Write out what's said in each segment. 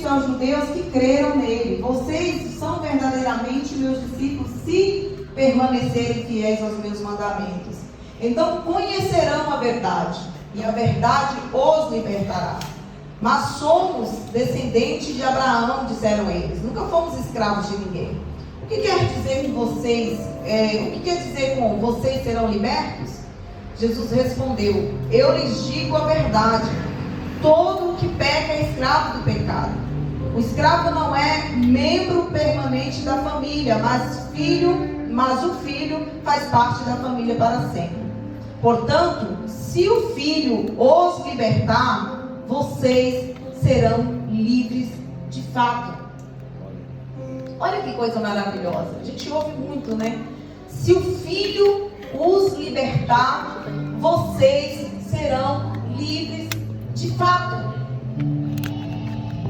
disse aos judeus que creram nele: vocês são verdadeiramente meus discípulos se permanecerem fiéis aos meus mandamentos. Então conhecerão a verdade, e a verdade os libertará. Mas somos descendentes de Abraão, disseram eles. Nunca fomos escravos de ninguém. O que quer dizer com vocês? O que quer dizer com vocês serão libertos? Jesus respondeu: eu lhes digo a verdade. Todo o que peca é escravo do pecado. O escravo não é membro permanente da família, mas o filho faz parte da família para sempre. Portanto, se o filho os libertar, vocês serão livres de fato. Olha que coisa maravilhosa. A gente ouve muito, né? Se o filho os libertar, vocês serão livres de fato.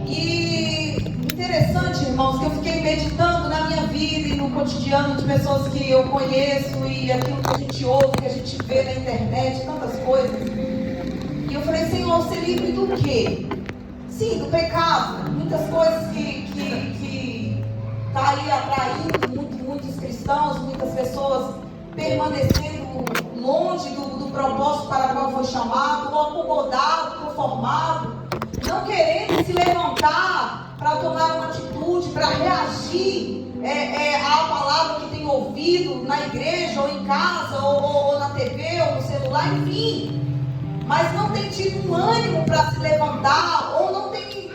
E interessante, irmãos, que eu fiquei meditando na minha vida e no cotidiano de pessoas que eu conheço e aquilo que a gente ouve, que a gente vê na internet, tantas coisas. E eu falei: Senhor, ser livre do quê? Sim, do pecado. Muitas coisas que está aí atraindo muitos cristãos, muitas pessoas permanecendo longe do propósito para o qual foi chamado, ou acomodado, conformado, não querendo se levantar para tomar uma atitude, para reagir à palavra que tem ouvido na igreja, ou em casa, ou na TV, ou no celular, enfim. Mas não tem tido um ânimo para se levantar, ou não tem,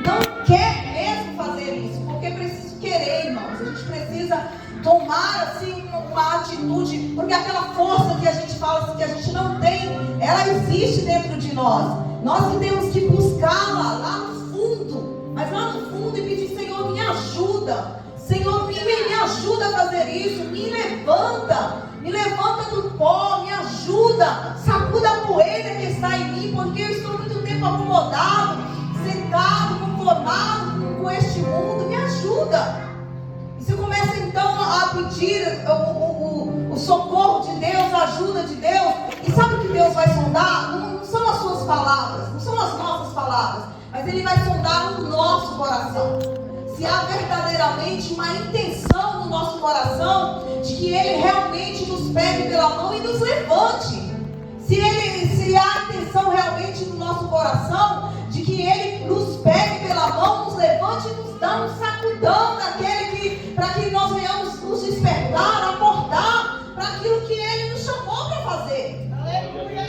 não quer mesmo fazer isso, porque precisa querer, irmãos. A gente precisa tomar assim uma atitude, porque aquela força que a gente fala que a gente não tem, ela existe dentro de nós. Nós que temos que buscá-la lá no fundo, mas lá no fundo, e pedir: Senhor, me ajuda, Senhor, me ajuda a fazer isso, me levanta do pó, me ajuda, sacuda a poeira que está em mim, porque eu estou muito tempo acomodado, sentado, conformado com este mundo. Me ajuda. E você começa então a pedir o socorro de Deus, a ajuda de Deus, e sabe o que Deus vai sondar? Não são as suas palavras, não são as nossas palavras, mas Ele vai sondar o nosso coração. Se há verdadeiramente uma intenção no nosso coração de que Ele realmente nos pegue pela mão e nos levante. Se há intenção realmente no nosso coração de que Ele nos pegue pela mão, nos levante e nos dá um sacudão para que nós venhamos nos despertar, acordar para aquilo que Ele nos chamou para fazer. Aleluia!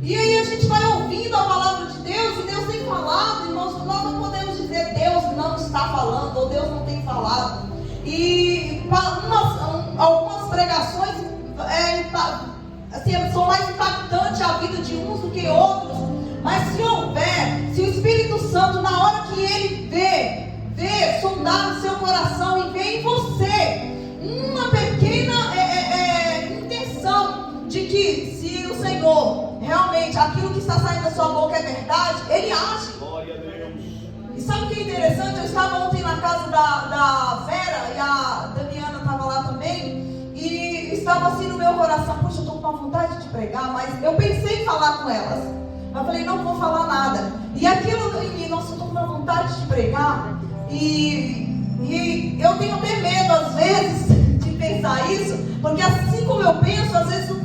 E aí a gente vai ouvindo a palavra de Deus, e Deus tem falado, irmãos. Nós não podemos dizer: Deus não está falando, ou Deus não tem falado. E algumas pregações são mais impactantes a vida de uns do que outros. Mas se o Espírito Santo, na hora que Ele vê sondar no seu coração e vê em você uma pequena intenção de que, se o Senhor realmente, aquilo que está saindo da sua boca é verdade, Ele age. Glória a Deus. E sabe o que é interessante? Eu estava ontem na casa da Vera, e a Daniana estava lá também, e estava assim no meu coração: poxa, eu estou com uma vontade de pregar, mas eu pensei em falar com elas. Eu falei: não vou falar nada. E aquilo em mim: nossa, eu estou com uma vontade de pregar, e eu tenho até medo às vezes de pensar isso, porque assim como eu penso, às vezes no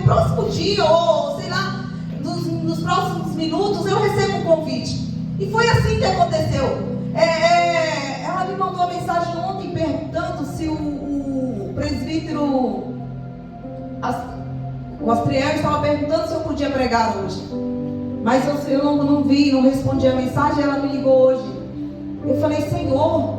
próximo dia, ou sei lá, nos próximos minutos, eu recebo um convite. E foi assim que aconteceu. Ela me mandou uma mensagem ontem perguntando se o presbítero o Astriel estava perguntando se eu podia pregar hoje. Mas eu não vi, não respondi a mensagem. Ela me ligou hoje. Eu falei: Senhor,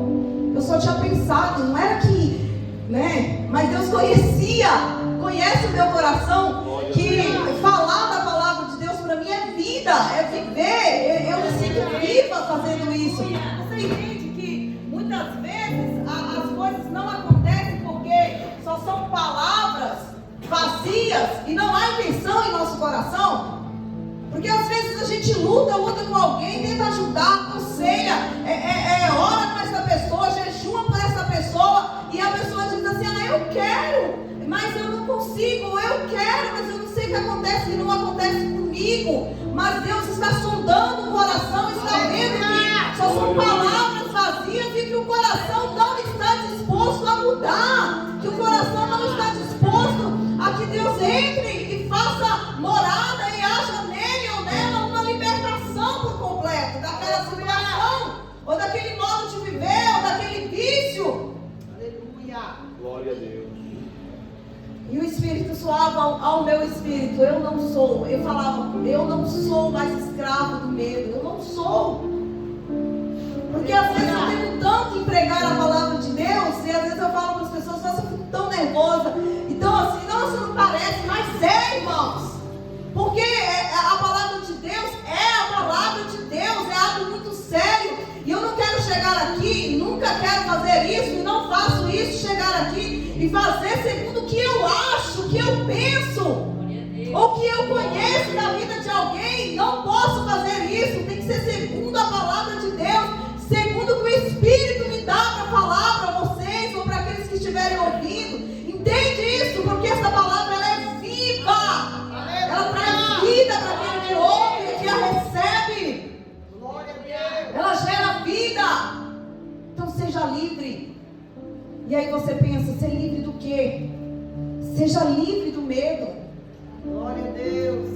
eu só tinha pensado, não era que, né? Mas Deus conhece o meu coração, que falar da palavra de Deus para mim é vida, é viver. Eu me sinto viva fazendo isso. Você entende que muitas vezes as coisas não acontecem porque só são palavras vazias e não há intenção em nosso coração? Porque às vezes a gente luta com alguém, tenta ajudar, aconselha, ora por essa pessoa, jejua por essa pessoa, e a pessoa diz assim: eu quero, mas eu não consigo, eu quero, mas eu não sei o que acontece, que não acontece comigo. Mas Deus está sondando E o Espírito soava ao meu espírito: eu não sou. Eu falava: eu não sou mais escravo do medo. Eu não sou. Porque às vezes eu tenho tanto em pregar a palavra de Deus, e às vezes eu falo para as pessoas: nossa, eu fico tão nervosa. Então assim, nossa, não parece, mas é, irmãos. Porque a palavra de Deus é a palavra de Deus, é algo muito sério. E eu não quero chegar aqui, nunca quero fazer isso, e não faço isso, chegar aqui e fazer segundo o que eu acho, o que eu penso, ou que eu conheço da vida de alguém. Não posso fazer isso, tem que ser segundo a palavra de Deus, segundo o que o Espírito me dá para falar para vocês, ou para aqueles que estiverem ouvindo. Entende isso? Porque essa palavra ela é viva. Ela traz vida para aquele que ouve e que a recebe. Ela gera vida. Então seja livre. E aí você pensa: ser livre do quê? Seja livre do medo. Glória a Deus.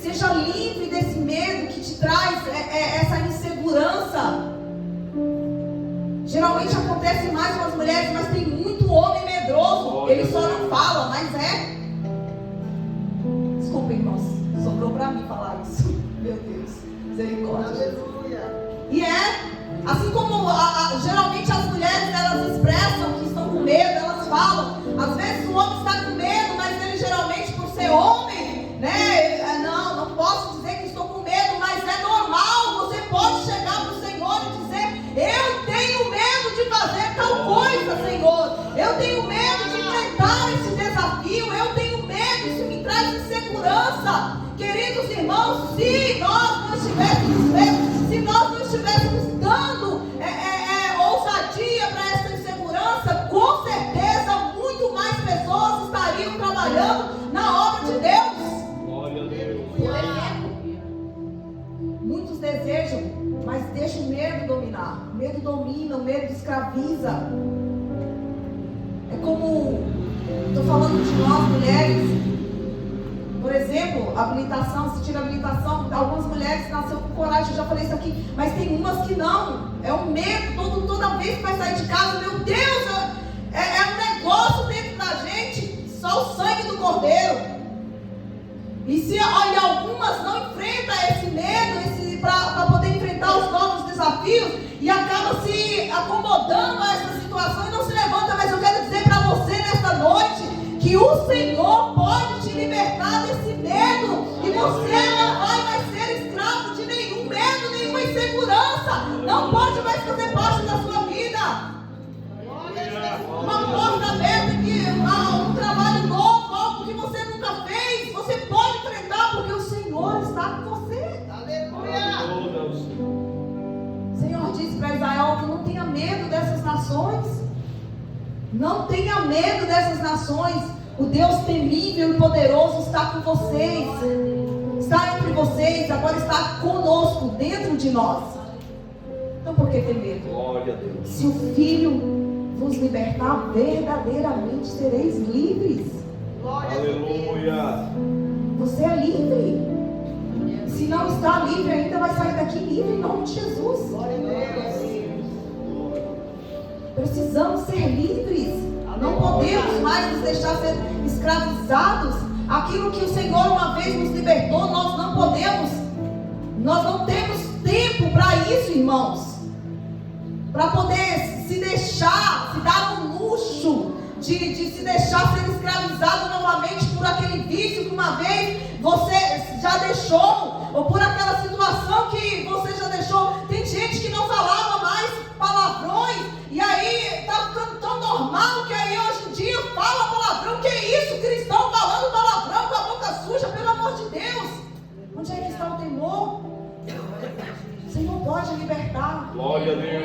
Seja livre desse medo que te traz essa insegurança. Geralmente acontece mais com as mulheres, mas tem muito homem medroso. Ele só não fala, mas é. Desculpa, irmãos, sobrou para mim falar isso. Meu Deus, misericórdia. Aleluia. E assim como geralmente as mulheres, elas expressam que estão com medo, elas falam. Às vezes o homem está com medo, mas ele geralmente, por ser homem, né? Não posso dizer que estou com medo, mas é normal. Você pode chegar para o Senhor e dizer: eu tenho medo de fazer tal coisa, Senhor. Eu tenho medo de enfrentar esse desafio. Eu tenho medo, isso me traz insegurança. Queridos irmãos, se nós não estivéssemos medo, se nós não estivéssemos dando ousadia para essa insegurança, com certeza muito mais pessoas estariam trabalhando na obra de Deus. Glória a Deus. Muitos desejam, mas deixam o medo dominar. O medo domina, o medo escraviza. É como, estou falando de nós mulheres. Por exemplo, habilitação, se tira habilitação, algumas mulheres nasceram com coragem, eu já falei isso aqui, mas tem umas que não. É um medo, toda vez que vai sair de casa, meu Deus, é um negócio dentro da gente, só o sangue do Cordeiro. E algumas não enfrentam esse medo, para poder enfrentar os novos desafios, e acaba se acomodando a essa situação e não se levanta. Mas eu quero dizer para você nesta noite que o Senhor pode te libertar desse medo, e você não vai mais ser escravo de nenhum medo, nenhuma insegurança. Não pode mais fazer parte da sua vida. Uma porta aberta, um trabalho novo, algo que você nunca fez, você pode enfrentar, porque o Senhor está com você. Aleluia. O Senhor disse para Israel que não tenha medo dessas nações. Não tenha medo dessas nações. O Deus temível e poderoso está com vocês. Está entre vocês, agora está conosco, dentro de nós. Então por que ter medo? Glória a Deus. Se o Filho vos libertar, verdadeiramente sereis livres. Aleluia. Você é livre. Se não está livre ainda, vai sair daqui livre em nome de Jesus. Glória a Deus. Precisamos ser livres. Não podemos mais nos deixar ser escravizados. Aquilo que o Senhor uma vez nos libertou, nós não podemos. Nós não temos tempo para isso, irmãos. Para poder se deixar, se dar um luxo de se deixar ser escravizado novamente por aquele vício que uma vez você já deixou, ou por aquela situação que você já deixou. Tem gente que não falava mais palavrões, e aí está ficando tão normal que aí hoje em dia fala palavrão. Que isso, cristão falando palavrão com a boca suja, pelo amor de Deus. Onde é que está o temor? O Senhor pode libertar. Glória a Deus.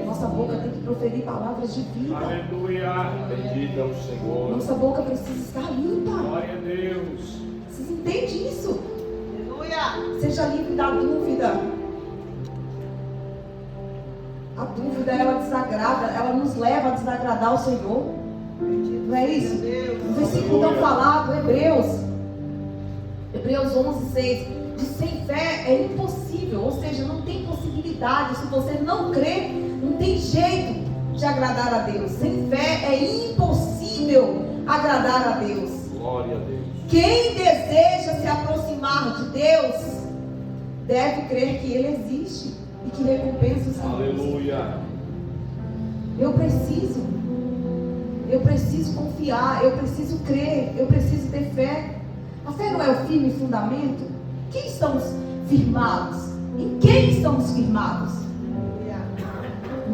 Nossa boca tem que proferir palavras de vida. Aleluia. Bendito é o Senhor. Nossa boca precisa estar limpa. Glória a Deus. Vocês entendem isso? Aleluia. Seja livre da dúvida. A dúvida, ela desagrada, ela nos leva a desagradar o Senhor. Não é isso? O versículo tão falado, Hebreus 11:6, diz: sem fé é impossível, ou seja, não tem possibilidade. Se você não crê, não tem jeito. de agradar a Deus. Sem fé é impossível agradar a Deus. Glória a Deus. Quem deseja se aproximar de Deus deve crer que Ele existe e que recompensa os seus. Aleluia. Eu preciso confiar, eu preciso crer, eu preciso ter fé. A fé não é o firme fundamento? Quem estamos firmados? Em quem estamos firmados?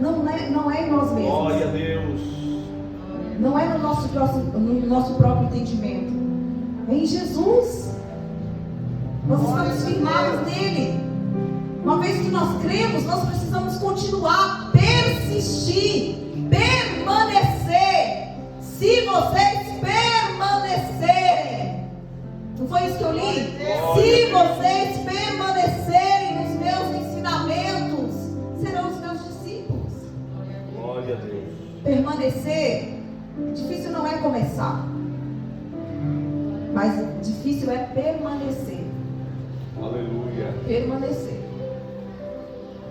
Não é em nós mesmos. Glória a Deus. Não é no nosso próprio entendimento. É em Jesus. Nós estamos firmados nele. Uma vez que nós cremos, nós precisamos continuar, persistir, permanecer. Se vocês permanecerem, não foi isso que eu li? Se vocês permanecerem nos meus ensinamentos, serão os meus discípulos. Glória a Deus. Permanecer, difícil não é começar, mas difícil é permanecer. Aleluia. Permanecer.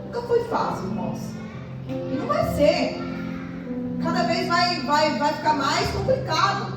Nunca foi fácil, irmãos. E não vai ser. Cada vez vai ficar mais complicado.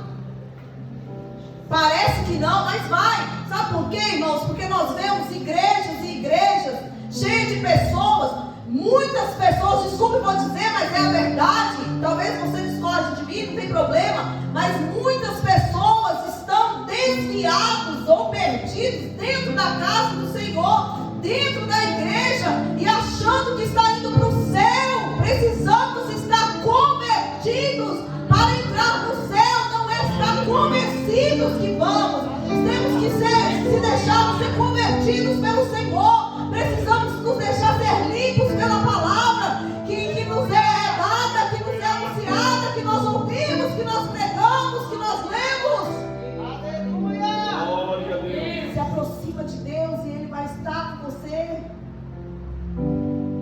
Parece que não, mas vai. Sabe por quê, irmãos? Porque nós vemos igrejas e igrejas cheias de pessoas. Muitas pessoas, desculpe vou dizer, mas é a verdade. Talvez você discorde de mim, não tem problema. Mas muitas pessoas estão desviadas ou perdidas dentro da casa do Senhor, dentro da igreja, e achando que está indo para o céu. Precisamos estar convertidos para entrar no céu. Não é estar convencidos que vamos. Temos que se deixar ser convertidos pelo Senhor. Precisamos nos deixar ser limpos pela palavra que nos é dada, que nos é anunciada, que nós ouvimos, que nós pregamos, que nós lemos. Aleluia. Glória a Deus. Se aproxima de Deus e Ele vai estar com você.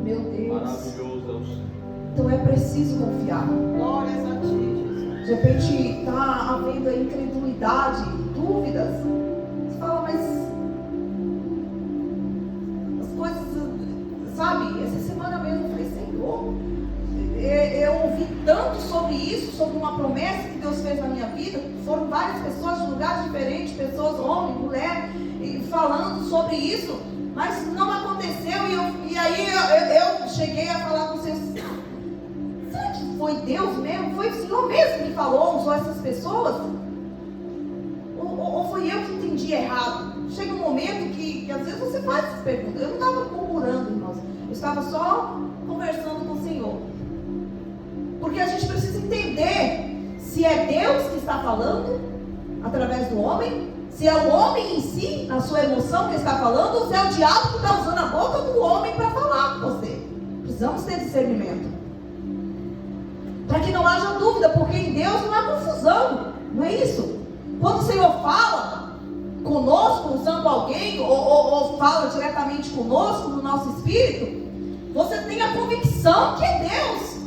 Meu Deus. Maravilhoso é o Senhor. Então é preciso confiar. Glórias a ti, Jesus. De repente está havendo a incredulidade, dúvidas. Você fala, mas as coisas, sabe? Essa semana mesmo eu falei, Senhor, eu ouvi tanto sobre isso, sobre uma promessa que Deus fez na minha vida. Foram várias pessoas de lugares diferentes, pessoas, homem, mulher, falando sobre isso, mas não aconteceu. E aí eu cheguei a falar com vocês, será que foi Deus mesmo? Foi o Senhor mesmo que falou, usou essas pessoas? Ou foi eu que entendi errado? Chega um momento que às vezes você faz essas perguntas. Eu não estava murmurando, irmãos. Eu estava só conversando com o Senhor. Porque a gente precisa entender se é Deus que está falando através do homem, se é o homem em si, na sua emoção que está falando, ou se é o diabo que está usando a boca do homem para falar com você. Precisamos ter discernimento. Para que não haja dúvida, porque em Deus não há confusão. Não é isso? Quando o Senhor fala conosco, usando alguém, ou fala diretamente conosco, no nosso espírito, você tem a convicção que é Deus.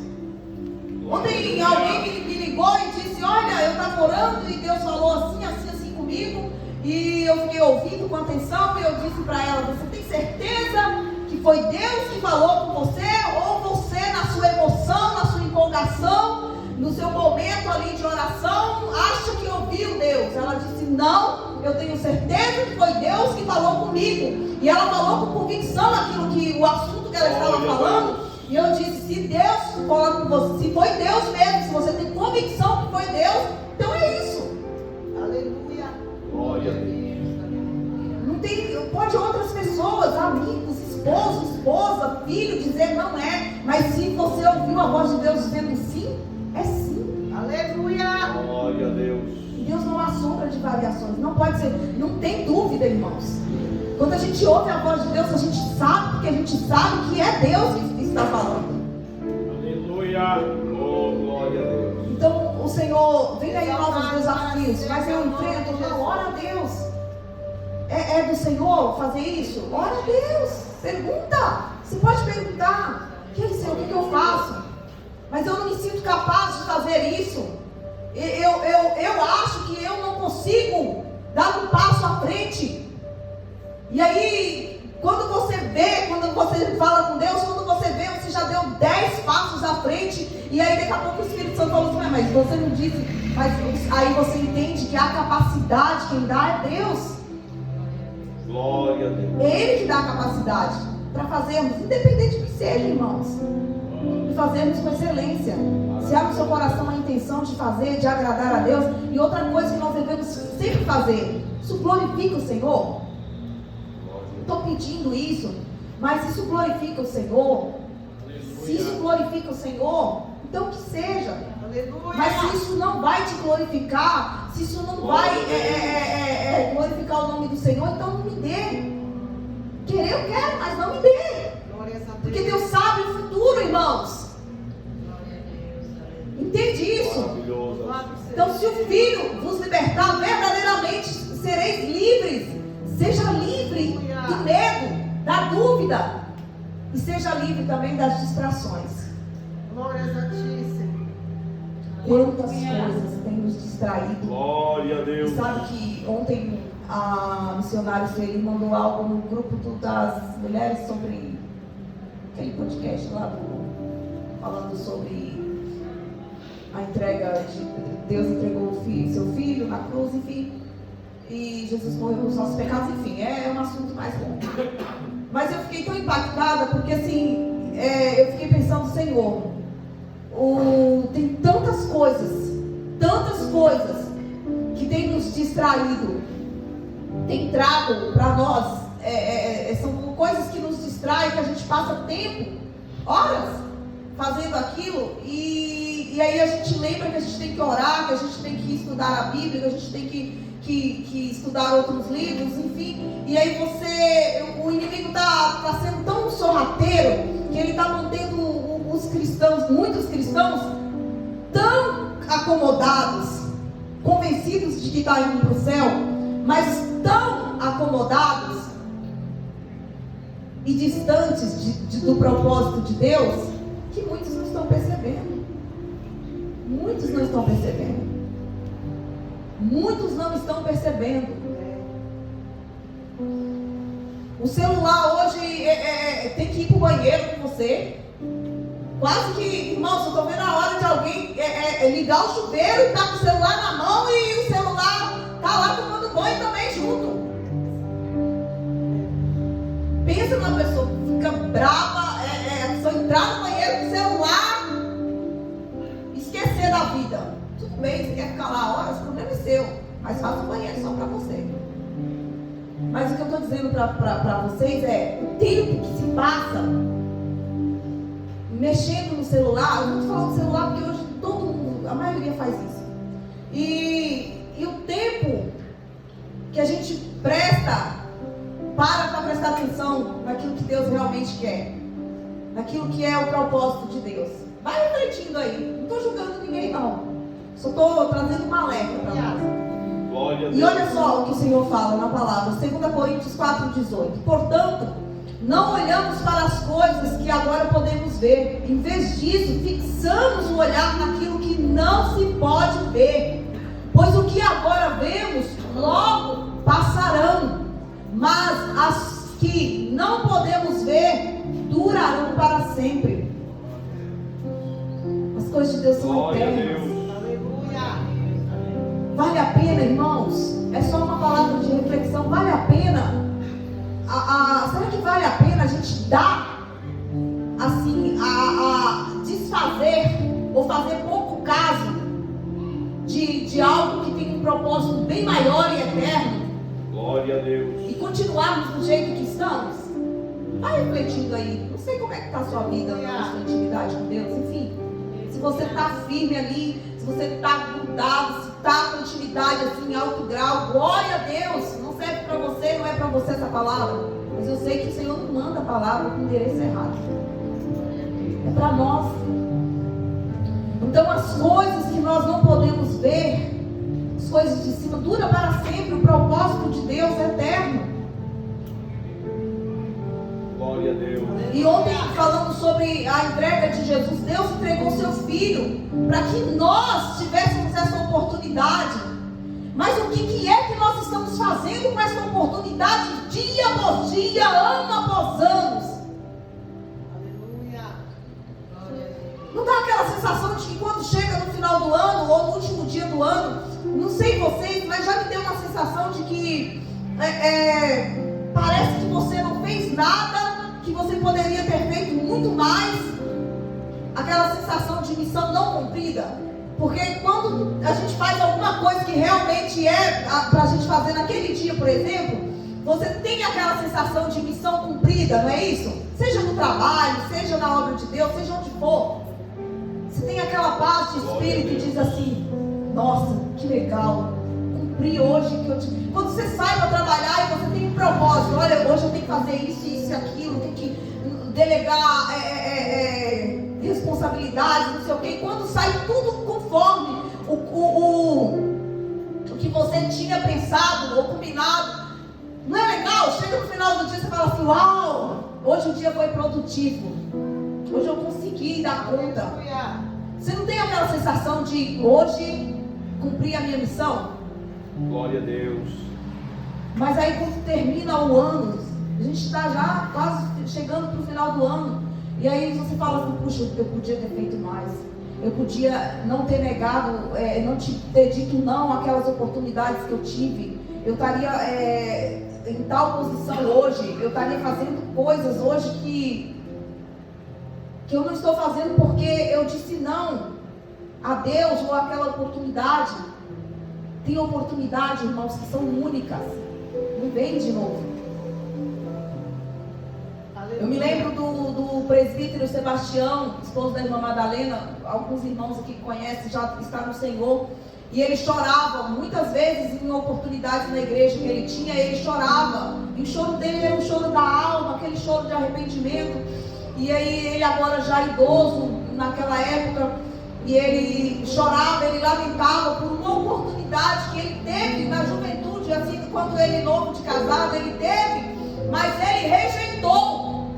Ontem alguém me ligou e disse, olha, eu estava orando e Deus falou assim, assim, assim comigo, e eu fiquei ouvindo com atenção, e eu disse para ela, você tem certeza que foi Deus que falou com você, ou você na sua emoção, na sua empolgação, no seu momento ali de oração, acha que ouviu Deus? Ela disse, não, eu tenho certeza que foi Deus que falou comigo. E ela falou com convicção aquilo que o assunto que ela estava falando. E eu disse, se Deus fala com você, se foi Deus mesmo, se você tem convicção que foi Deus, então é isso. Aleluia. Glória a Deus. Não tem, pode outras pessoas, amigos, esposo, esposa, filho, dizer não é. Mas se você ouviu a voz de Deus dizendo sim, é sim. Aleluia. Glória a Deus. Em Deus não há sombra de variações. Não pode ser, não tem dúvida, irmãos. Quando a gente ouve a voz de Deus, a gente sabe, porque a gente sabe que é Deus que está falando. Aleluia. Oh, glória a Deus. Então o Senhor, vem aí novos desafios, mas eu enfrento, não, ora a Deus. É do Senhor fazer isso? Ora a Deus. Pergunta. Você pode perguntar. Senhor, o que eu faço? Mas eu não me sinto capaz de fazer isso. Eu acho que eu não consigo dar um passo à frente. E aí, quando você vê, quando você fala com Deus, quando você vê, você já deu 10 passos à frente E aí daqui a pouco o Espírito Santo falou assim, mas você não disse, mas aí você entende que a capacidade quem dá é Deus. Glória a Deus. É Ele que dá a capacidade para fazermos, independente do que seja, irmãos. E fazermos com excelência. Se há no seu coração a intenção de fazer, de agradar a Deus. E outra coisa que nós devemos sempre fazer, isso glorifica o Senhor. Estou pedindo isso, mas isso glorifica o Senhor. Se isso glorifica o Senhor, então que seja. Aleluia. Mas se isso não vai te glorificar, se isso não vai glorificar o nome do Senhor, então não me dê. Querer eu quero, mas não me dê. Glórias a Deus. Porque Deus sabe o futuro, irmãos. Entende isso? Maravilhoso. Então, se o Filho vos libertar, verdadeiramente sereis livres. Seja livre do medo, da dúvida. E seja livre também das distrações. Glórias a ti, Senhor. Quantas coisas têm nos distraído. Glória a Deus. E sabe que ontem a missionária Sueli mandou algo no grupo das mulheres sobre aquele podcast lá, falando sobre a entrega de Deus entregou o filho, seu filho na cruz, enfim, e Jesus morreu pelos nossos pecados, enfim, é um assunto mais longo. Mas eu fiquei tão impactada porque assim, eu fiquei pensando, Senhor, tem tantas coisas que tem nos distraído, tem trago para nós, são coisas que nos distraem, que a gente passa tempo, horas, fazendo aquilo, e aí a gente lembra que a gente tem que orar, que a gente tem que estudar a Bíblia, que a gente tem que estudar outros livros, enfim, e aí o inimigo está sendo tão sorrateiro, que ele está mantendo os cristãos, muitos cristãos, tão acomodados, convencidos de que está indo para o céu, mas tão acomodados e distantes do propósito de Deus, que muitos não estão percebendo. Muitos não estão percebendo. Muitos não estão percebendo. O celular hoje tem que ir para o banheiro com você. Quase que, irmãos, eu estou vendo a hora de alguém ligar o chuveiro e estar com o celular na mão e o celular está lá tomando banho também junto. Pensa numa pessoa que fica brava, só entrar no banheiro com o celular, esquecer da vida. Tudo bem, você quer ficar lá horas, o problema é seu, mas faça o banheiro só para você. Mas o que eu estou dizendo para vocês é o tempo que se passa mexendo no celular. Eu não estou falando do celular porque hoje todo mundo, a maioria faz isso. E o tempo que a gente presta para prestar atenção naquilo que Deus realmente quer, naquilo que é o propósito de Deus. Vai refletindo aí. Não estou julgando ninguém, não. Só estou trazendo uma alerta para nós. Glória a Deus. E olha só o que o Senhor fala na palavra, 2 Coríntios 4,18. Portanto, não olhamos para as coisas que agora podemos ver. Em vez disso, fixamos o olhar naquilo que não se pode ver. Pois o que agora vemos, logo passarão. Mas as que não podemos ver, durarão para sempre. As coisas de Deus são Glória a eternas. Deus. Aleluia. Vale a pena, irmãos? É só uma palavra de reflexão. Vale a pena? Será que vale a pena a gente dar, assim, a desfazer ou fazer pouco caso de algo que tem um propósito bem maior e eterno? Glória a Deus. E continuarmos do jeito que estamos? Vai refletindo aí. Não sei como é que está a sua vida, a sua intimidade com Deus, enfim. Se você está firme ali, se você está grudado, se está com intimidade assim, em alto grau, glória a Deus. Não serve para você, não é para você essa palavra. Mas eu sei que o Senhor não manda a palavra com endereço errado. É para nós. Então as coisas que nós não podemos ver, as coisas de cima, dura para sempre. O propósito de Deus é eterno. Glória a Deus. E ontem, falando sobre a entrega de Jesus, Deus entregou seu Filho para que nós tivéssemos essa oportunidade. Mas o que é que nós estamos fazendo com essa oportunidade dia após dia, ano após ano? Aleluia. Não dá aquela sensação acho que quando chega no final do ano ou no último dia do ano, não sei vocês, mas já me deu uma sensação de que parece que você não fez nada, que você poderia ter feito muito mais. Aquela sensação de missão não cumprida. Porque quando a gente faz alguma coisa que realmente é para a gente fazer naquele dia, por exemplo, você tem aquela sensação de missão cumprida, não é isso? Seja no trabalho, seja na obra de Deus, seja onde for. Você tem aquela paz de espírito e diz assim: nossa, que legal, cumpri hoje que eu tive. Quando você sai para trabalhar e você tem um propósito, olha, hoje eu tenho que fazer isso, isso e aquilo, tenho que delegar responsabilidades, não sei o quê. E quando sai tudo conforme o que você tinha pensado ou combinado, não é legal? Chega no final do dia e você fala assim: uau, hoje o dia foi produtivo, hoje eu consegui dar conta. Você não tem aquela sensação de hoje cumprir a minha missão? Glória a Deus. Mas aí quando termina o ano, a gente está já quase chegando para o final do ano, e aí você fala assim: puxa, eu podia ter feito mais, eu podia não ter negado, não ter dito não àquelas oportunidades que eu tive, eu estaria em tal posição hoje, eu estaria fazendo coisas hoje que eu não estou fazendo porque eu disse não a Deus ou àquela oportunidade. Tem oportunidades, irmãos, que são únicas, não vem de novo. Eu me lembro do presbítero Sebastião, esposo da irmã Madalena. Alguns irmãos aqui que conhecem, já está no Senhor. E ele chorava, muitas vezes em oportunidades na igreja que ele tinha, ele chorava. E o choro dele era um choro da alma, aquele choro de arrependimento. E aí ele agora já idoso, naquela época, e ele chorava, ele lamentava por uma oportunidade que ele teve na juventude, assim, quando ele novo de casado, ele teve, mas ele rejeitou.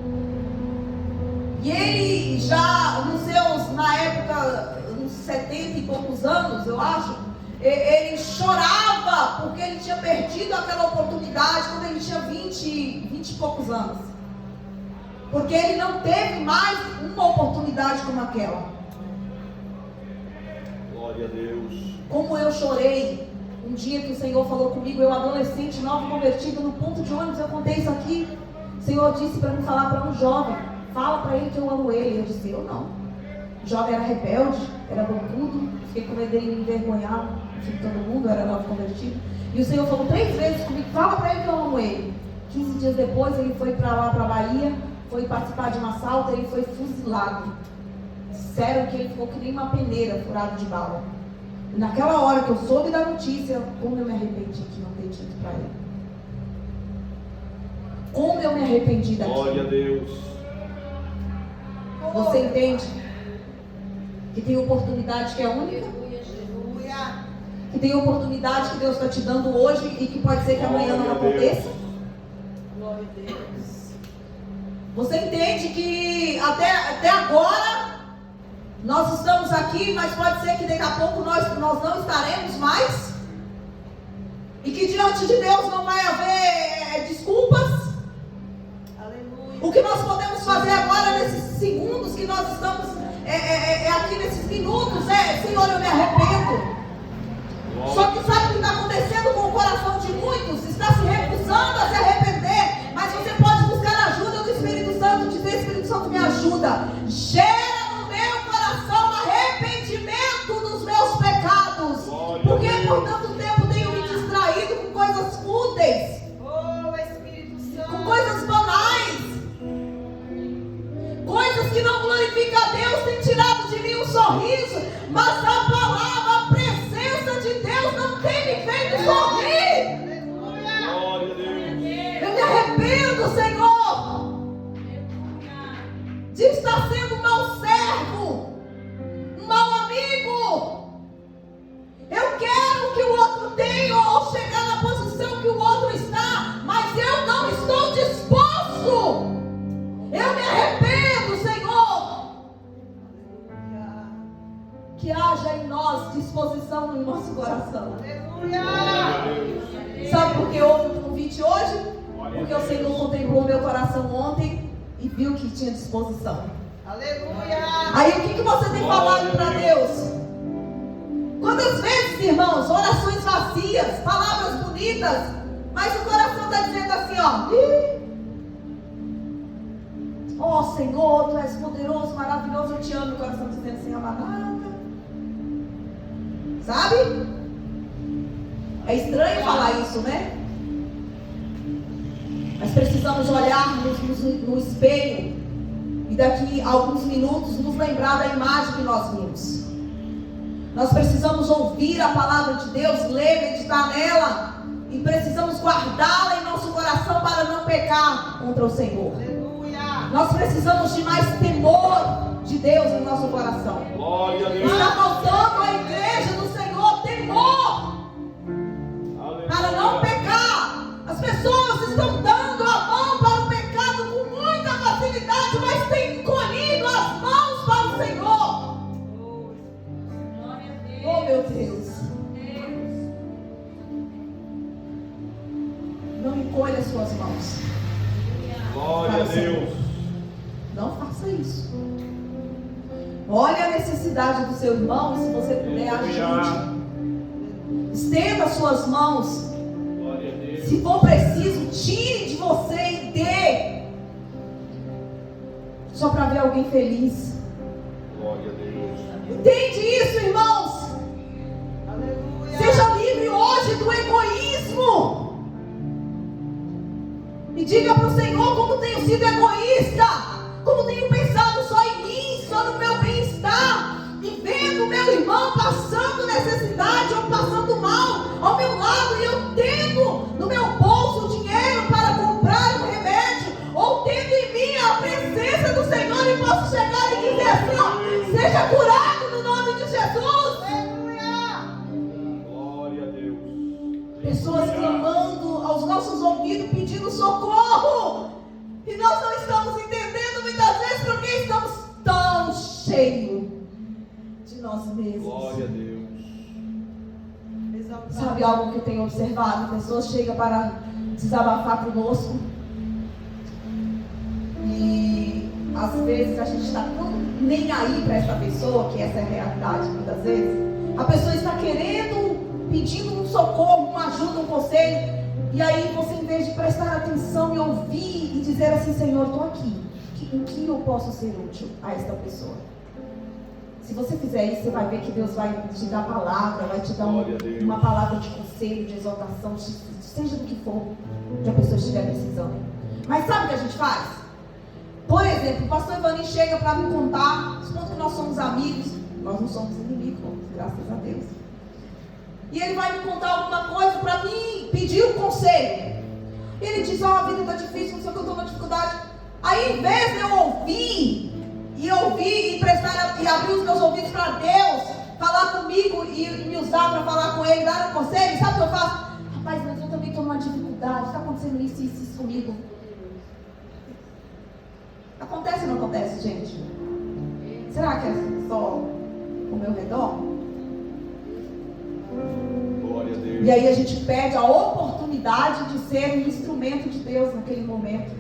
E ele já, na época, uns 70 e poucos anos, eu acho, ele chorava porque ele tinha perdido aquela oportunidade quando ele tinha 20 e poucos anos. Porque ele não teve mais uma oportunidade como aquela. Glória a Deus. Como eu chorei um dia que o Senhor falou comigo, eu adolescente, novo convertido, no ponto de ônibus, eu contei isso aqui. O Senhor disse para mim falar para um jovem: fala para ele que eu amo ele. Eu disse: eu não. O jovem era rebelde, era bocudo, fiquei com medo dele me envergonhar, enfim, todo mundo era novo convertido. E o Senhor falou 3 vezes comigo: fala para ele que eu amo ele. 15 dias depois ele foi para lá, para a Bahia, foi participar de um assalto, ele foi fuzilado. Disseram que ele ficou que nem uma peneira, furado de bala. E naquela hora que eu soube da notícia, como eu me arrependi de não ter dito para ele. Como eu me arrependi daquilo. Glória a Deus. Você entende? Que tem oportunidade que é única? Que tem oportunidade que Deus está te dando hoje e que pode ser que amanhã não aconteça? Glória a Deus. Você entende que até agora nós estamos aqui, mas pode ser que daqui a pouco nós não estaremos mais? E que diante de Deus não vai haver desculpas? Aleluia. O que nós podemos fazer agora nesses segundos que nós estamos aqui nesses minutos Senhor, eu me arrependo. Só que sabe o que está acontecendo com o coração de muitos? Está se recusando a se arrepender. Mas você pode buscar a ajuda do Espírito Santo, dizer: Espírito Santo, me ajuda. Gera no meu coração arrependimento dos meus pecados. Porque por tanto tempo tenho me distraído com coisas fúteis, Espírito Santo. com coisas banais, coisas que não glorificam a Deus, tem tirado de mim um sorriso. Mas a palavra, a presença de Deus não tem me feito sorrir. Glória a Deus. Eu me arrependo, Senhor, de estar sendo um mau servo, um mau amigo. Eu quero que o outro tenha ou chegar na posição que o outro está, mas eu não estou disposto. Eu me arrependo, Senhor. Que haja em nós disposição no nosso coração. Glória a Deus. Sabe por que houve um convite hoje? Porque o Senhor contemplou meu coração ontem e viu que tinha disposição. Aleluia. Aí o que você tem falado para Deus? Quantas vezes, irmãos, orações vazias, palavras bonitas, mas o coração está dizendo assim, ó. Ó Senhor, Tu és poderoso, maravilhoso, eu te amo. O coração dizendo assim, ama nada. Sabe? É estranho falar isso, né? Mas precisamos olhar no espelho e daqui a alguns minutos nos lembrar da imagem que nós vimos. Nós precisamos ouvir a palavra de Deus, ler, meditar nela, e precisamos guardá-la em nosso coração para não pecar contra o Senhor. Aleluia. Nós precisamos de mais temor de Deus no nosso coração. Glória a Deus. Está faltando à igreja do Senhor temor para não pecar. As pessoas estão dando a mão para o pecado com muita facilidade, mas têm encolhido as mãos para o Senhor. Oh meu Deus. Não encolha as suas mãos. Glória a Deus. Não faça isso. Olhe a necessidade do seu irmão e se você puder, ajude. Estenda as suas mãos. Glória a Deus. Se for preciso, tire de você e dê. Só para ver alguém feliz. Glória a Deus. Entende isso, irmãos? Aleluia. Seja livre hoje do egoísmo. E diga para o Senhor como tenho sido egoísta, como tenho pensado só em mim, só no meu bem-estar, e vendo o meu irmão passando necessidade ou passando mal ao meu lado, e eu tendo no meu bolso dinheiro para comprar um remédio, ou tendo em mim a presença do Senhor e posso chegar e dizer assim, ó, seja curado no nome de Jesus. Glória a Deus. Pessoas clamando aos nossos ouvidos, pedindo socorro. E nós não estamos entendendo muitas vezes porque estamos tão cheios de nós mesmos. Glória a Deus. Sabe algo que eu tenho observado? Pessoas chegam para desabafar conosco. E às vezes a gente está tão nem aí para essa pessoa, que essa é a realidade muitas vezes. A pessoa está querendo, pedindo um socorro, uma ajuda, um conselho. E aí você, em vez de prestar atenção e ouvir e dizer assim, Senhor, estou aqui. Em que eu posso ser útil a esta pessoa? Se você fizer isso, você vai ver que Deus vai te dar palavra, vai te dar uma palavra de conselho, de exortação, seja do que for, que a pessoa estiver precisando. Mas sabe o que a gente faz? Por exemplo, o pastor Ivani chega para me contar, supondo que nós somos amigos, nós não somos inimigos, graças a Deus. E ele vai me contar alguma coisa para mim, pedir um conselho. Ele diz, a vida está difícil, não sei o que, eu estou na dificuldade. Aí, em vez de eu ouvir e prestar e abrir os meus ouvidos para Deus, falar comigo e me usar para falar com Ele, dar um conselho, sabe o que eu faço? Rapaz, mas eu também estou numa dificuldade, está acontecendo isso comigo. Acontece ou não acontece, gente? Será que é só ao meu redor? Glória a Deus. E aí a gente perde a oportunidade de ser um instrumento de Deus naquele momento,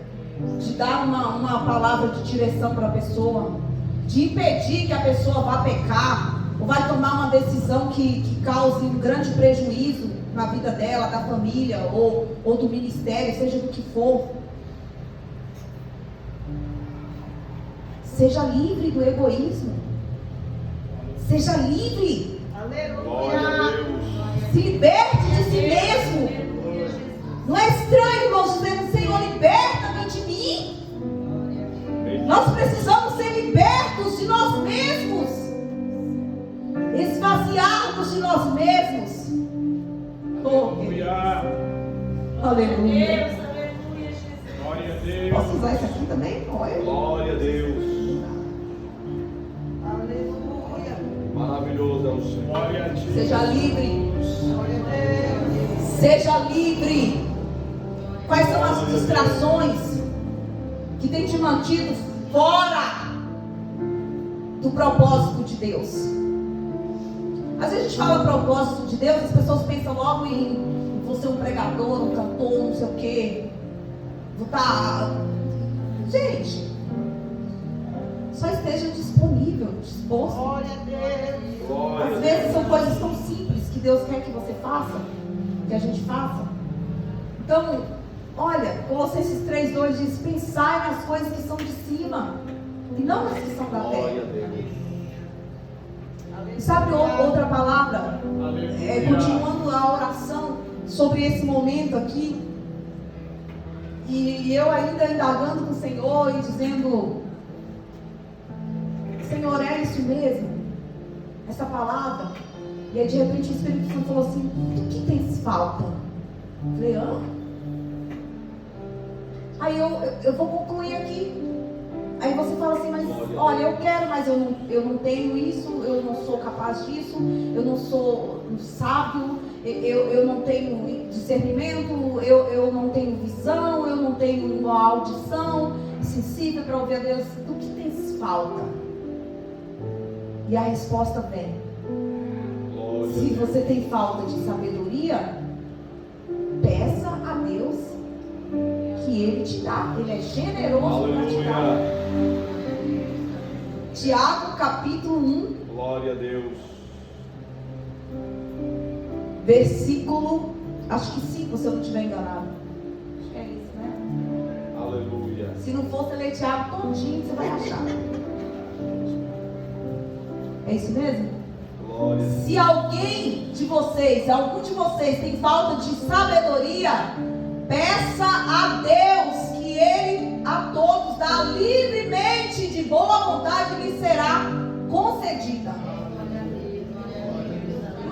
de dar uma palavra de direção para a pessoa, de impedir que a pessoa vá pecar, ou vai tomar uma decisão que cause um grande prejuízo na vida dela, da família, ou do ministério, seja do que for. Seja livre do egoísmo. Seja livre. Glória a Deus. Se liberte de si mesmo. Não é estranho, irmãos, dizendo, Senhor, liberta-me de mim. Nós precisamos ser libertos de nós mesmos. Esvaziarmos de nós mesmos. Aleluia. Aleluia. Glória a Deus. Posso usar isso aqui também? Olha. Glória a Deus. Aleluia. Maravilhoso é o Senhor. Glória a Deus. Seja livre. Glória a Deus. Seja livre. Quais são as distrações que têm te mantido fora do propósito de Deus? Às vezes a gente fala propósito de Deus, as pessoas pensam logo em vou ser um pregador, um cantor, não sei o quê. Vou estar... Gente, só esteja disponível, disposto. Glória a Deus. Glória a Às Deus. vezes são coisas tão simples que Deus quer que você faça, que a gente faça. Então, olha, Colossenses 3:2 diz: pensai nas coisas que são de cima e não nas que são da Glória terra. a Deus. E sabe outra palavra? Continuando a oração sobre esse momento aqui, e eu ainda indagando com o Senhor e dizendo: Senhor, é isso mesmo? Essa palavra? E aí de repente o Espírito Santo falou assim: do que tens falta? Eu falei: hã? Aí eu vou concluir aqui. Aí você fala assim: mas olha, eu quero, mas eu não tenho isso, eu não sou capaz disso, eu não sou um sábio, eu não tenho discernimento, eu não tenho visão, eu não tenho uma audição sensível para ouvir a Deus. Do que tens falta? E a resposta vem: se você tem falta de sabedoria, peça a Deus que Ele te dá. Ele é generoso para te dar. Tiago capítulo 1, Glória a Deus. versículo, acho que 5, se eu não estiver enganado. Acho que é isso, né? Aleluia. Se não for, você lê Tiago todinho, você vai achar. É isso mesmo? Glória a Deus. Se algum de vocês tem falta de sabedoria, peça a Deus que Ele a todos dá livremente, de boa vontade, lhe será concedida.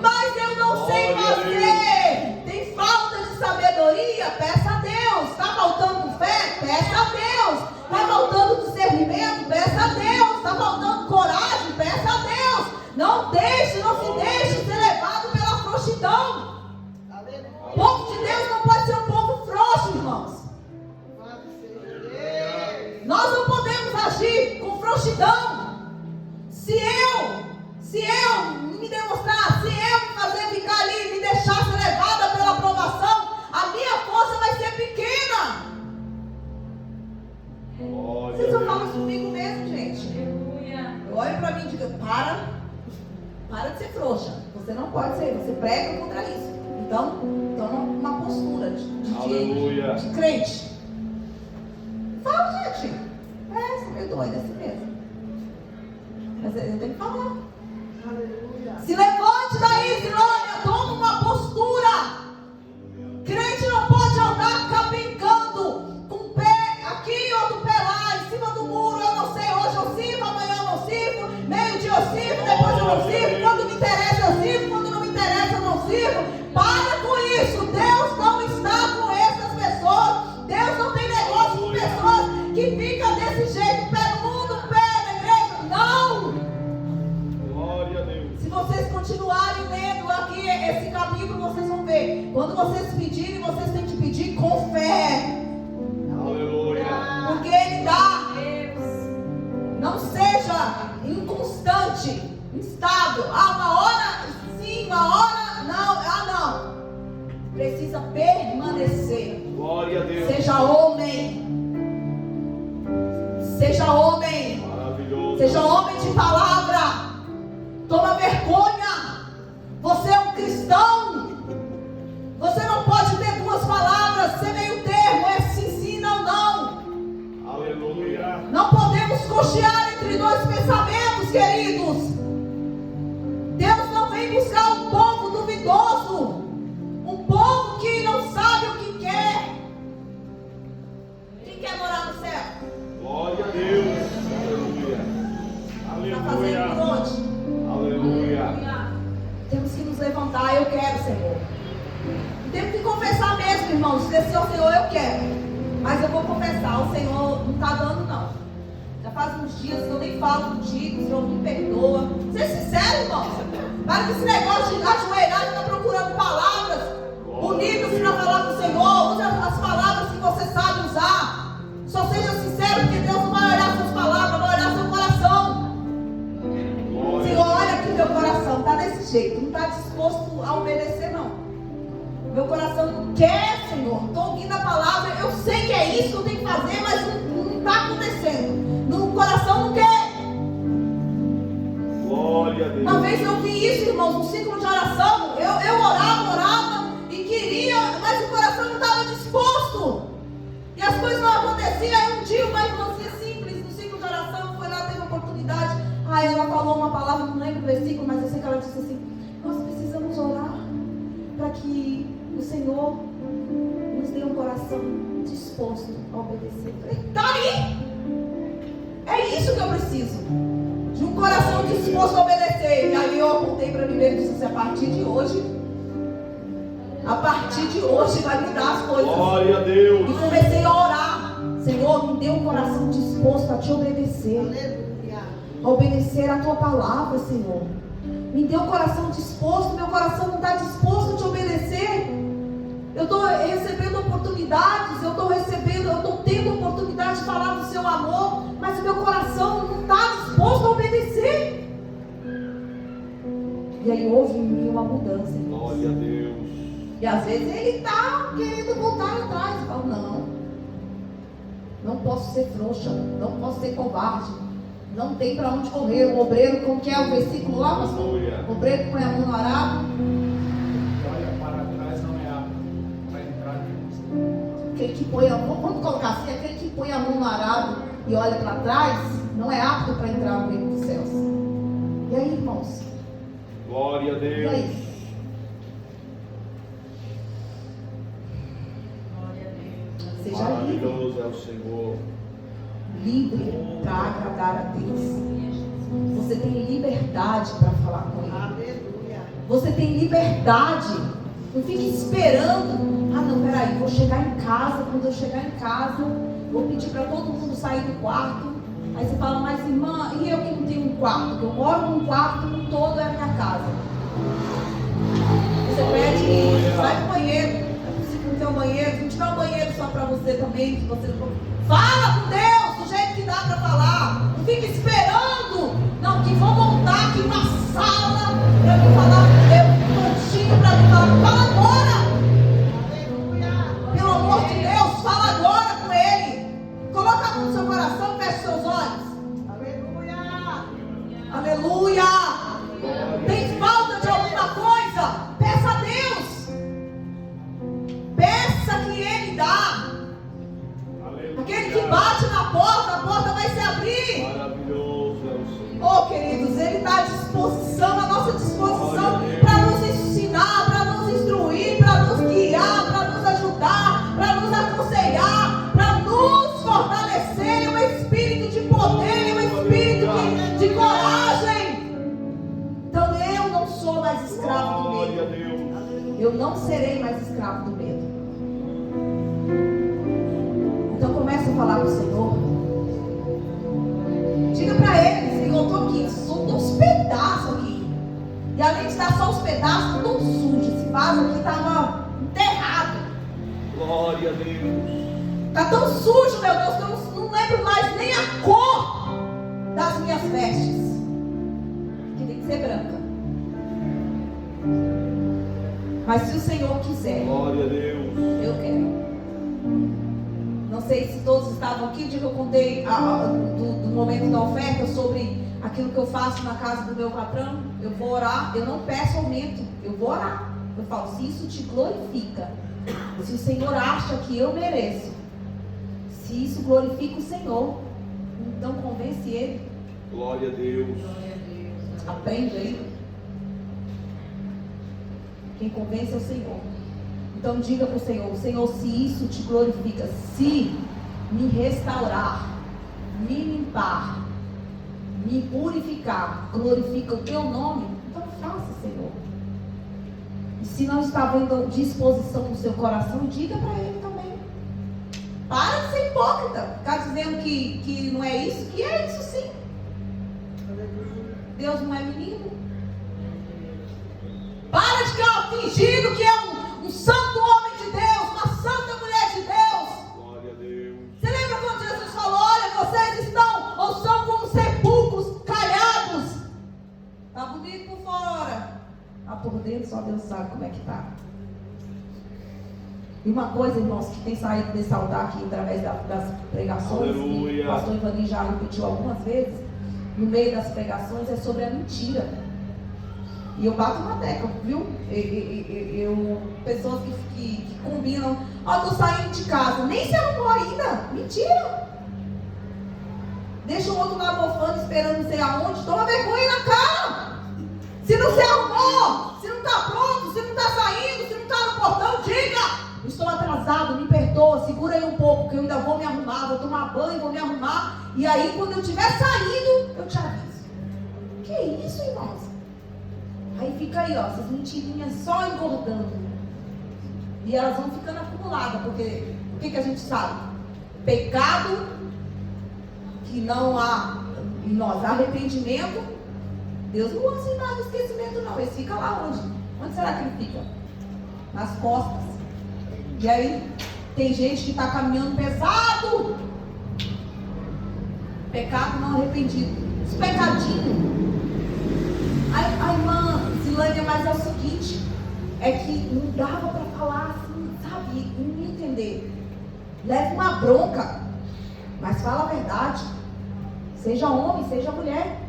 Mas eu não sei fazer. Tem falta de sabedoria? Peça a Deus. Está faltando fé? Peça a Deus. Está faltando discernimento? Peça a Deus. Está faltando coragem? Peça a Deus. Não se deixe ser levado pela frouxidão. O povo de Deus não pode ser um povo frouxo, irmãos. Nós não podemos agir com frouxidão. Se eu me demonstrar, se eu me fazer ficar ali, me deixar ser levada pela aprovação, a minha força vai ser pequena. Glória Vocês a não Deus. falam isso comigo mesmo, gente? Olha pra mim e diga: para de ser frouxa. Você não pode ser, você prega contra isso. Então uma postura Aleluia. de crente. Fala, gente. Você é meio doido assim mesmo. Mas eu tenho que falar. Se levante daí, Silônia. Toma uma postura. Crente não pode andar capencando com o pé aqui, outro pé lá, em cima do muro. Eu não sei, hoje eu sirvo, amanhã eu não sirvo, meio-dia eu sirvo, depois eu não sirvo, quando me interessa eu sirvo, quando não me interessa eu não sirvo. Para com isso. Deus não está com essas pessoas. Deus não tem negócio com pessoas que ficam desse jeito, pé no mundo, pé na igreja. Não! Glória a Deus. Se vocês continuarem lendo aqui esse capítulo, vocês vão ver. Quando vocês pedirem, vocês têm que pedir com fé. Aleluia. Porque Ele dá. Não seja inconstante, instável. Uma hora sim, uma hora não. Não. Precisa permanecer. Glória a Deus. Seja homem. Seja homem. Maravilhoso. Seja homem de palavra. Toma vergonha. Você é um cristão. Você não pode ter duas palavras, ser meio termo, é sim ou não. Aleluia. Não podemos cochear entre dois pensamentos, queridos. Deus não vem buscar um povo duvidoso, um povo que não sabe o que quer. Quem quer morar no céu? Glória a Deus. Aleluia. Está fazendo por Aleluia. onde? Aleluia. Temos que nos levantar. Eu quero, Senhor. E temos que confessar mesmo, irmãos. Dizer assim: ó Senhor, eu quero. Mas eu vou confessar, o Senhor não está dando, não. Já faz uns dias que eu nem falo contigo, o Senhor me perdoa. Ser sincero, irmãos. Para com esse negócio de ajoelhar e ficar procurando palavras bonitas para falar com o Senhor. Use as palavras que você sabe usar. Só seja sincero, porque Deus não vai olhar suas palavras, vai olhar seu coração. Senhor, olha aqui meu coração, está desse jeito, não está disposto a obedecer, não. Meu coração não quer, Senhor. Estou ouvindo a palavra, eu sei que é isso que eu tenho que fazer, mas não está acontecendo. No coração não quer. vez eu vi isso, irmãos, no ciclo de oração. Eu orava e queria, mas o coração não estava disposto. E as coisas não aconteciam. Aí um dia uma irmãzinha simples no ciclo de oração foi lá, teve oportunidade. Aí ela falou uma palavra, não lembro o versículo, mas eu sei que ela disse assim: nós precisamos orar para que o Senhor nos dê um coração disposto a obedecer. Eu falei, tá aí! É isso que eu preciso. De um coração disposto a obedecer. E aí eu apontei para mim mesmo e disse: a partir de hoje vai mudar as coisas. Glória a Deus. E comecei a orar: Senhor, me dê um coração disposto a te obedecer. Aleluia. A obedecer a tua palavra, Senhor. Me dê um coração disposto. Meu coração não está disposto a te obedecer. Eu estou recebendo oportunidades, eu estou tendo oportunidade de falar do seu amor, mas o meu coração não está disposto a obedecer. E aí houve em mim uma mudança. Glória a Deus. E às vezes ele está querendo voltar atrás. Eu falo, não posso ser frouxa, não posso ser covarde. Não tem para onde correr. O obreiro, como que é o versículo lá, pastor? O obreiro põe a mão no arado. Olha para trás, não é apto para entrar em Aquele que põe a mão, vamos colocar assim, aquele que põe a mão no arado e olha para trás, não é apto para entrar no reino dos céus. E aí, irmãos? Glória a E Deus. aí? Seja livre. Maravilhoso é o Senhor. Livre para agradar a Deus. Você tem liberdade para falar com Ele. Aleluia. Você tem liberdade. Não fique esperando. Não, peraí, vou chegar em casa. Quando eu chegar em casa, vou pedir para todo mundo sair do quarto. Aí você fala, mas irmã, e eu que não tenho um quarto? Porque eu moro num quarto, no todo é a minha casa. Você pede, sai do banheiro. Se não tem um banheiro, não tiver um banheiro só para você também, que você fala com Deus do jeito que dá para falar. Não fica esperando. Não, que vou montar aqui uma sala para me falar com Deus, um cantinho para me falar. Fala agora. Aleluia. Pelo amor de Deus, fala agora com Ele. Coloca a mão no seu coração, feche seus olhos. Aleluia. Aleluia. Tem falta de alguma coisa? Peça a Deus. Peça que Ele dá. Aquele que bate na porta, a porta vai se abrir. Maravilhoso é o Senhor. Oh, queridos, Ele está à disposição, à nossa disposição, para nos ensinar, para nos instruir, para nos guiar, para nos ajudar, para nos aconselhar, para nos fortalecer. É um espírito de poder, é um espírito de coragem. Então eu não sou mais escravo do Glória a medo. Deus. Eu não serei mais escravo do medo. Então comece a falar com o Senhor. Diga para Ele, Senhor, eu estou aqui, só uns pedaços aqui. E além de estar só os pedaços, estão sujos. Esse vaso aqui estava enterrado. Glória a Deus. Está tão sujo, meu Deus, que eu não lembro mais nem a cor das minhas vestes. Que tem que ser branca. Mas se o Senhor quiser, Glória a Deus. eu quero. Não sei se todos estavam aqui, o dia que eu contei do momento da oferta sobre aquilo que eu faço na casa do meu patrão. Eu vou orar, eu não peço aumento, eu vou orar. Eu falo, se isso te glorifica, se o Senhor acha que eu mereço, se isso glorifica o Senhor, então convence Ele. Glória a Deus. Aprenda aí. Quem convence é o Senhor. Então diga para o Senhor, Senhor, se isso te glorifica, se me restaurar, me limpar, me purificar, glorifica o teu nome, então faça, Senhor. E se não está vendo disposição no seu coração, diga para Ele também. Para de ser hipócrita, ficar dizendo que não é isso, que é isso sim. Deus não é menino. Para de ficar fingindo que é um santo homem de Deus, uma santa mulher de Deus. Glória a Deus. Você lembra quando Jesus falou, olha, vocês estão ou são como sepulcros caiados. Está bonito por fora, mas por dentro só Deus sabe como é que está. E uma coisa, irmãos, que tem saído desse altar aqui através das pregações, Aleluia. e o pastor Ivani já repetiu algumas vezes, no meio das pregações, é sobre a mentira. E eu bato na tecla, viu? Pessoas que combinam. Ó, tô saindo de casa, nem se arrumou ainda. Mentira! Deixa o outro lá mofando, esperando não sei aonde. Toma vergonha na cara. Se não se arrumou, se não está pronto, se não está saindo, se não está no portão, diga. Estou atrasado, me perdoa, segura aí um pouco, que eu ainda vou me arrumar, vou tomar banho, vou me arrumar. E aí, quando eu estiver saindo, eu te aviso. Que isso, irmãos? Aí fica aí, ó, essas mentirinhas só engordando. E elas vão ficando acumuladas, porque o que a gente sabe? Pecado que não há em nós arrependimento, Deus não lança em nada esquecimento não. Ele fica lá onde? Onde será que ele fica? Nas costas. E aí tem gente que está caminhando pesado. Pecado não arrependido. Os pecadinhos. A irmã Zilânia, mas é o seguinte, é que não dava para falar assim, sabe, não entender. Leva uma bronca, mas fala a verdade. Seja homem, seja mulher.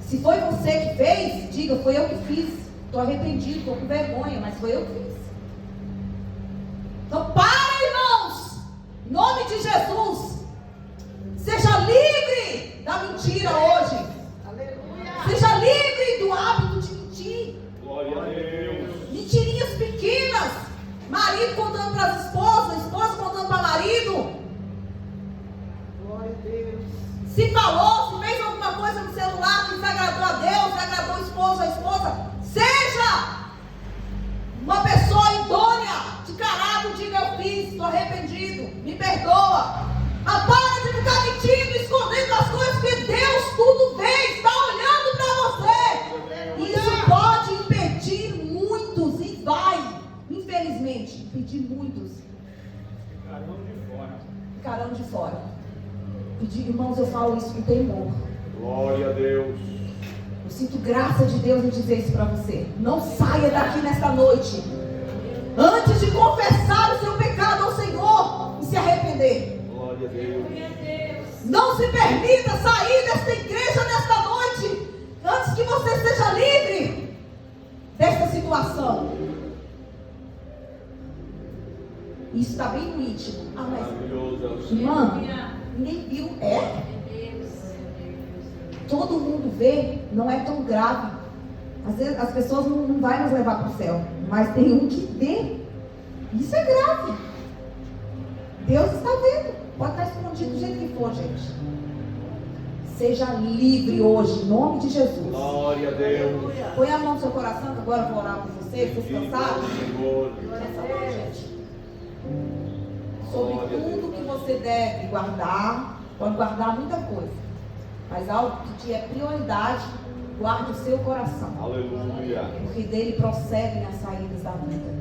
Se foi você que fez, diga, foi eu que fiz. Estou arrependido, estou com vergonha, mas foi eu que fiz. Então para, irmãos, em nome de Jesus. Seja livre da mentira hoje. Aleluia. Seja livre do hábito de mentir. Glória a Deus. Mentirinhas pequenas. Marido contando para as esposas, esposa contando para o marido. Glória a Deus. Se falou, se fez alguma coisa no celular que desagradou a Deus, desagradou o esposo, a esposa. Seja uma pessoa idônea, de caráter, diga eu fiz, estou arrependido, me perdoa. Mas para de ficar mentindo, escondendo as coisas, porque Deus tudo vê, está olhando para você. Isso pode impedir muitos, e vai, infelizmente, impedir muitos. Ficarão de fora. Ficarão de fora. E digo, irmãos, eu falo isso com temor. Glória a Deus. Eu sinto graça de Deus em dizer isso para você. Não saia daqui nesta noite antes de confessar o seu pecado ao Senhor e se arrepender. Glória a Deus. Não se permita sair desta igreja nesta noite antes que você seja livre desta situação. Isso está bem no íntimo. Ah, mas Maravilhoso é o Senhor. irmã, ninguém viu. É? Todo mundo vê, não é tão grave. Às vezes as pessoas não vão nos levar para o céu, mas tem um que vê. Isso é grave. Deus está vendo. Pode estar escondido do jeito que for, gente. Seja livre hoje, em nome de Jesus. Glória a Deus. Põe a mão no seu coração, que agora eu vou orar por você. Vocês cansados? Senhor. Essa mão, gente. Sobre tudo que você deve guardar. Pode guardar muita coisa, mas algo que é prioridade, guarde o seu coração. Aleluia. Porque dele procedem as saídas da vida.